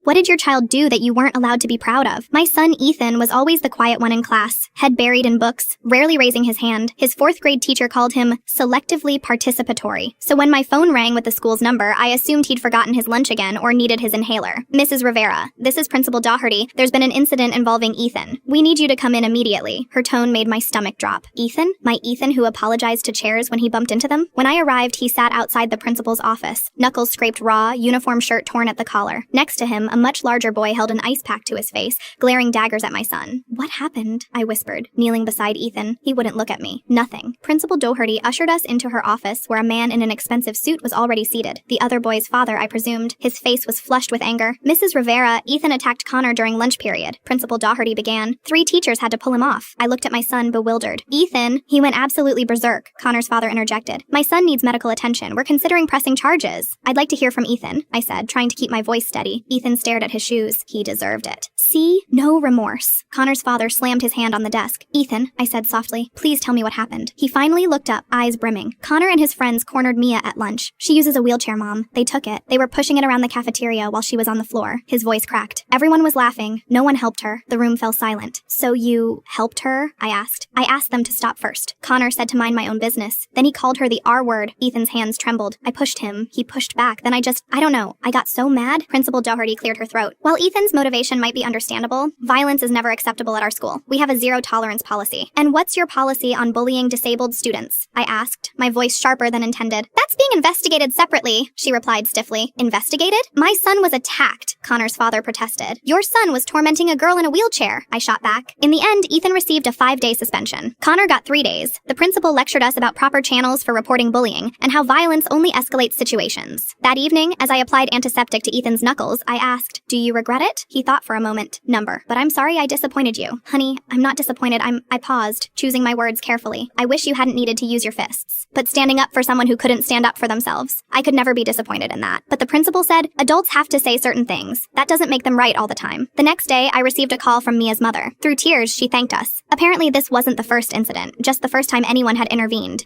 What did your child do that you weren't allowed to be proud of? My son Ethan was always the quiet one in class, head buried in books, rarely raising his hand. His fourth grade teacher called him selectively participatory. So when my phone rang with the school's number, I assumed he'd forgotten his lunch again or needed his inhaler. Mrs. Rivera, this is Principal Doherty. There's been an incident involving Ethan. We need you to come in immediately. Her tone made my stomach drop. Ethan? My Ethan who apologized to chairs when he bumped into them? When I arrived, he sat outside the principal's office, knuckles scraped raw, uniform shirt torn at the collar. Next to him, a much larger boy held an ice pack to his face, glaring daggers at my son. What happened? I whispered, kneeling beside Ethan. He wouldn't look at me. Nothing. Principal Doherty ushered us into her office where a man in an expensive suit was already seated. The other boy's father, I presumed. His face was flushed with anger. Mrs. Rivera, Ethan attacked Connor during lunch period. Principal Doherty began. 3 teachers had to pull him off. I looked at my son, bewildered. Ethan, he went absolutely berserk, Connor's father interjected. My son needs medical attention. We're considering pressing charges. I'd like to hear from Ethan, I said, trying to keep my voice steady. Ethan stared at his shoes. He deserved it. See? No remorse. Connor's father slammed his hand on the desk. Ethan, I said softly, please tell me what happened. He finally looked up, eyes brimming. Connor and his friends cornered Mia at lunch. She uses a wheelchair, Mom. They took it. They were pushing it around the cafeteria while she was on the floor. His voice cracked. Everyone was laughing. No one helped her. The room fell silent. So you helped her? I asked. I asked them to stop first. Connor said to mind my own business. Then he called her the R word. Ethan's hands trembled. I pushed him. He pushed back. Then I don't know. I got so mad. Principal Doherty cleared her throat. While Ethan's motivation might be understandable, violence is never acceptable at our school. We have a zero tolerance policy. And what's your policy on bullying disabled students? I asked, my voice sharper than intended. That's being investigated separately, she replied stiffly. Investigated? My son was attacked, Connor's father protested. Your son was tormenting a girl in a wheelchair, I shot back. In the end, Ethan received a 5-day suspension. Connor got 3 days. The principal lectured us about proper channels for reporting bullying and how violence only escalates situations. That evening, as I applied antiseptic to Ethan's knuckles, I asked, do you regret it? He thought for a moment. Number. But I'm sorry I disappointed you. Honey, I'm not disappointed. I paused, choosing my words carefully. I wish you hadn't needed to use your fists. But standing up for someone who couldn't stand up for themselves. I could never be disappointed in that. But the principal said, adults have to say certain things. That doesn't make them right all the time. The next day, I received a call from Mia's mother. Through tears, she thanked us. Apparently, this wasn't the first incident, just the first time anyone had intervened.